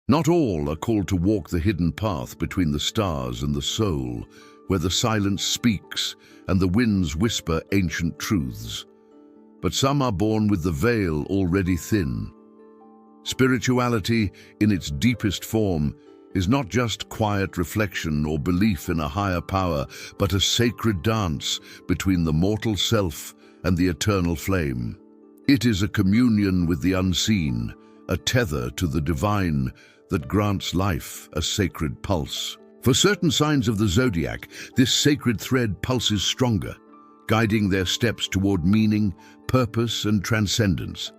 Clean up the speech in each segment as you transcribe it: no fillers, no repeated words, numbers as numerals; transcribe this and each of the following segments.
Not all are called to walk the hidden path between the stars and the soul, where the silence speaks and the winds whisper ancient truths. But some are born with the veil already thin. Spirituality, in its deepest form, is not just quiet reflection or belief in a higher power, but a sacred dance between the mortal self and the eternal flame. It is a communion with the unseen, a tether to the divine that grants life a sacred pulse. For certain signs of the zodiac, this sacred thread pulses stronger, guiding their steps toward meaning, purpose, and transcendence.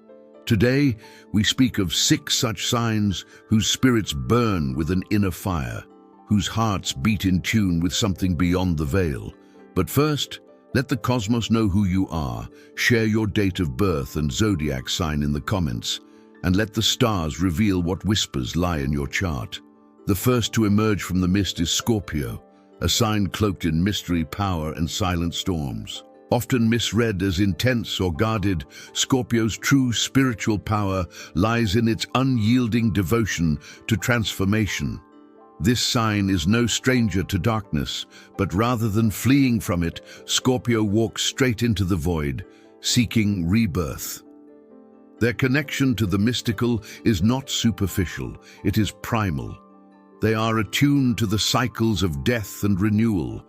Today, we speak of 6 such signs whose spirits burn with an inner fire, whose hearts beat in tune with something beyond the veil. But first, let the cosmos know who you are. Share your date of birth and zodiac sign in the comments, and let the stars reveal what whispers lie in your chart. The first to emerge from the mist is Scorpio, a sign cloaked in mystery, power, and silent storms. Often misread as intense or guarded, Scorpio's true spiritual power lies in its unyielding devotion to transformation. This sign is no stranger to darkness, but rather than fleeing from it, Scorpio walks straight into the void, seeking rebirth. Their connection to the mystical is not superficial, it is primal. They are attuned to the cycles of death and renewal,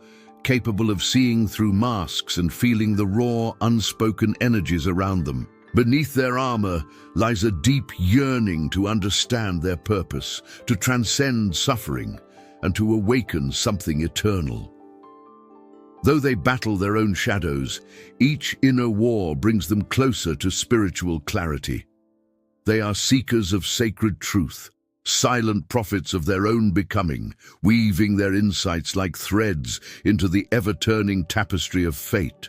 capable of seeing through masks and feeling the raw, unspoken energies around them. Beneath their armor lies a deep yearning to understand their purpose, to transcend suffering, and to awaken something eternal. Though they battle their own shadows, each inner war brings them closer to spiritual clarity. They are seekers of sacred truth, silent prophets of their own becoming, weaving their insights like threads into the ever-turning tapestry of fate.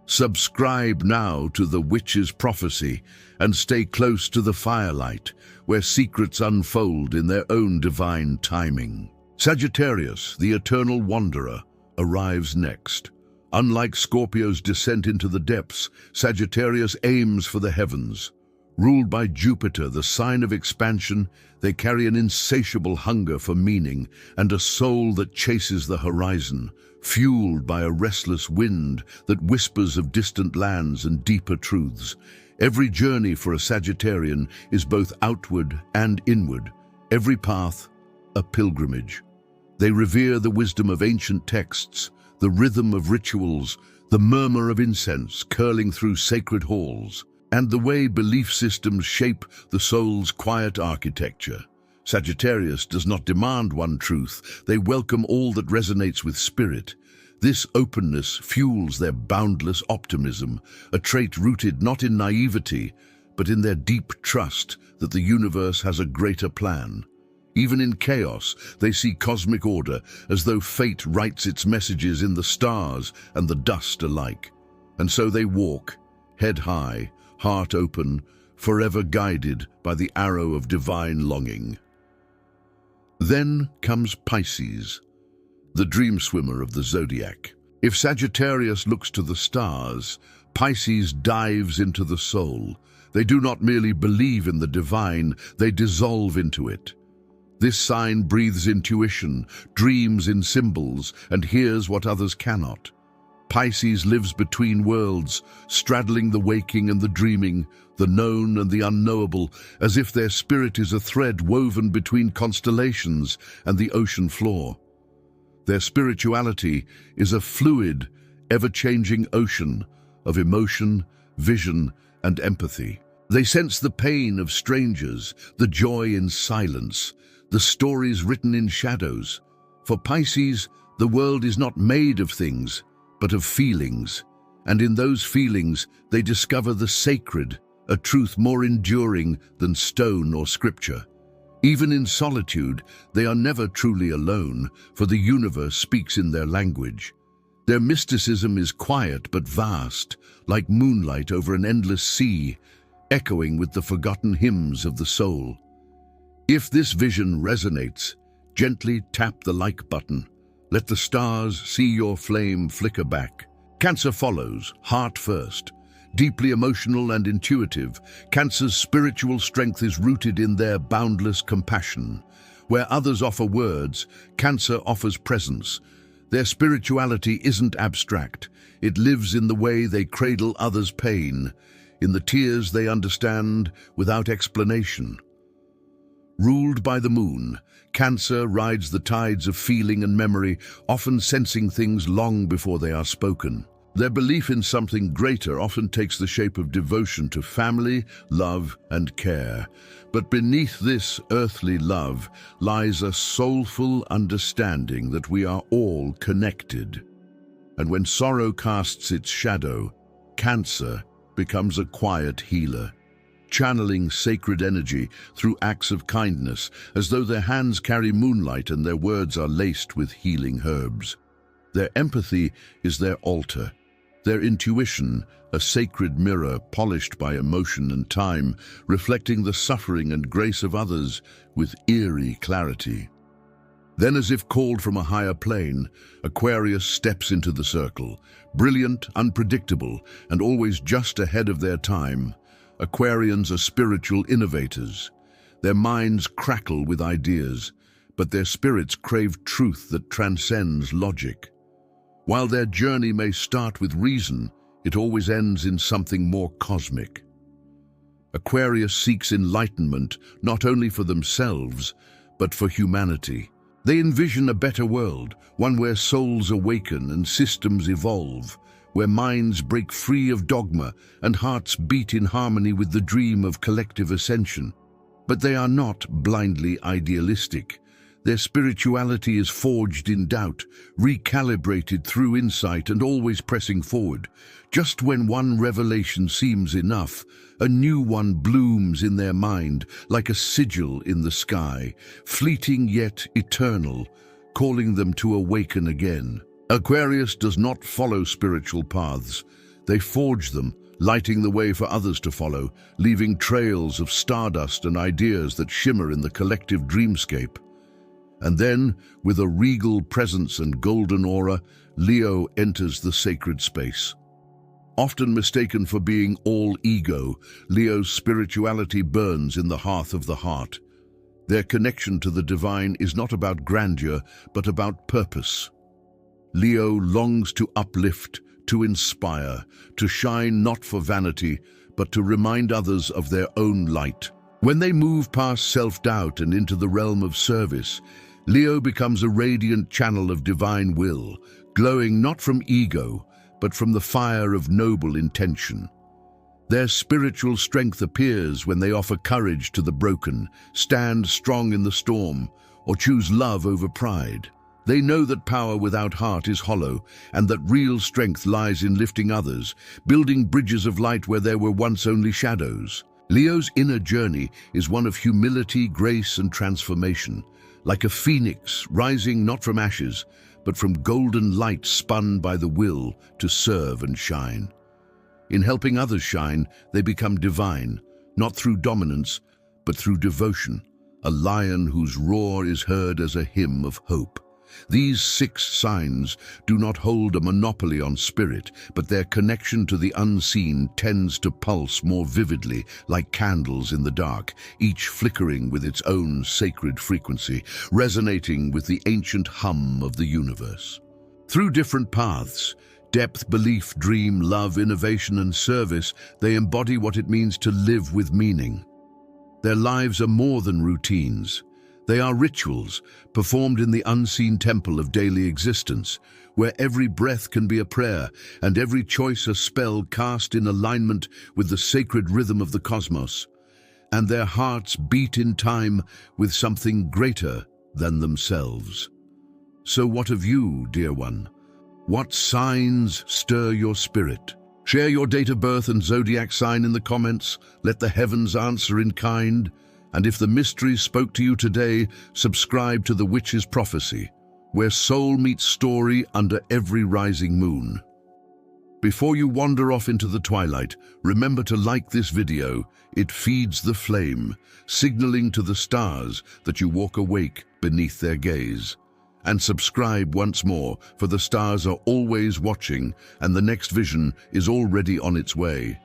Subscribe now to the Witch's Prophecy and stay close to the firelight, where secrets unfold in their own divine timing. Sagittarius, the eternal wanderer, arrives next. Unlike Scorpio's descent into the depths, Sagittarius aims for the heavens. Ruled by Jupiter, the sign of expansion, they carry an insatiable hunger for meaning and a soul that chases the horizon, fueled by a restless wind that whispers of distant lands and deeper truths. Every journey for a Sagittarian is both outward and inward, every path a pilgrimage. They revere the wisdom of ancient texts, the rhythm of rituals, the murmur of incense curling through sacred halls, and the way belief systems shape the soul's quiet architecture. Sagittarius does not demand one truth, they welcome all that resonates with spirit. This openness fuels their boundless optimism, a trait rooted not in naivety, but in their deep trust that the universe has a greater plan. Even in chaos, they see cosmic order, as though fate writes its messages in the stars and the dust alike. And so they walk, head high, heart open, forever guided by the arrow of divine longing. Then comes Pisces, the dream swimmer of the zodiac. If Sagittarius looks to the stars, Pisces dives into the soul. They do not merely believe in the divine, they dissolve into it. This sign breathes intuition, dreams in symbols, and hears what others cannot. Pisces lives between worlds, straddling the waking and the dreaming, the known and the unknowable, as if their spirit is a thread woven between constellations and the ocean floor. Their spirituality is a fluid, ever-changing ocean of emotion, vision, and empathy. They sense the pain of strangers, the joy in silence, the stories written in shadows. For Pisces, the world is not made of things, but of feelings, and in those feelings they discover the sacred, a truth more enduring than stone or scripture. Even in solitude, they are never truly alone, for the universe speaks in their language. Their mysticism is quiet but vast, like moonlight over an endless sea, echoing with the forgotten hymns of the soul. If this vision resonates, gently tap the like button. Let the stars see your flame flicker back. Cancer follows, heart first. Deeply emotional and intuitive, Cancer's spiritual strength is rooted in their boundless compassion. Where others offer words, Cancer offers presence. Their spirituality isn't abstract. It lives in the way they cradle others' pain, in the tears they understand without explanation. Ruled by the moon, Cancer rides the tides of feeling and memory, often sensing things long before they are spoken. Their belief in something greater often takes the shape of devotion to family, love, and care. But beneath this earthly love lies a soulful understanding that we are all connected. And when sorrow casts its shadow, Cancer becomes a quiet healer, channeling sacred energy through acts of kindness, as though their hands carry moonlight and their words are laced with healing herbs. Their empathy is their altar, their intuition a sacred mirror polished by emotion and time, reflecting the suffering and grace of others with eerie clarity. Then, as if called from a higher plane, Aquarius steps into the circle. Brilliant, unpredictable, and always just ahead of their time, Aquarians are spiritual innovators. Their minds crackle with ideas, but their spirits crave truth that transcends logic. While their journey may start with reason, it always ends in something more cosmic. Aquarius seeks enlightenment not only for themselves, but for humanity. They envision a better world, one where souls awaken and systems evolve, where minds break free of dogma and hearts beat in harmony with the dream of collective ascension. But they are not blindly idealistic. Their spirituality is forged in doubt, recalibrated through insight and always pressing forward. Just when one revelation seems enough, a new one blooms in their mind like a sigil in the sky, fleeting yet eternal, calling them to awaken again. Aquarius does not follow spiritual paths. They forge them, lighting the way for others to follow, leaving trails of stardust and ideas that shimmer in the collective dreamscape. And then, with a regal presence and golden aura, Leo enters the sacred space. Often mistaken for being all ego, Leo's spirituality burns in the hearth of the heart. Their connection to the divine is not about grandeur, but about purpose. Leo longs to uplift, to inspire, to shine not for vanity, but to remind others of their own light. When they move past self-doubt and into the realm of service, Leo becomes a radiant channel of divine will, glowing not from ego, but from the fire of noble intention. Their spiritual strength appears when they offer courage to the broken, stand strong in the storm, or choose love over pride. They know that power without heart is hollow, and that real strength lies in lifting others, building bridges of light where there were once only shadows. Leo's inner journey is one of humility, grace, and transformation, like a phoenix rising not from ashes, but from golden light spun by the will to serve and shine. In helping others shine, they become divine, not through dominance, but through devotion, a lion whose roar is heard as a hymn of hope. These 6 signs do not hold a monopoly on spirit, but their connection to the unseen tends to pulse more vividly, like candles in the dark, each flickering with its own sacred frequency, resonating with the ancient hum of the universe. Through different paths, depth, belief, dream, love, innovation, and service, they embody what it means to live with meaning. Their lives are more than routines. They are rituals, performed in the unseen temple of daily existence, where every breath can be a prayer and every choice a spell cast in alignment with the sacred rhythm of the cosmos. And their hearts beat in time with something greater than themselves. So what of you, dear one? What signs stir your spirit? Share your date of birth and zodiac sign in the comments. Let the heavens answer in kind. And if the mystery spoke to you today, subscribe to The Witch's Prophecy, where soul meets story under every rising moon. Before you wander off into the twilight, remember to like this video. It feeds the flame, signaling to the stars that you walk awake beneath their gaze. And subscribe once more, for the stars are always watching and the next vision is already on its way.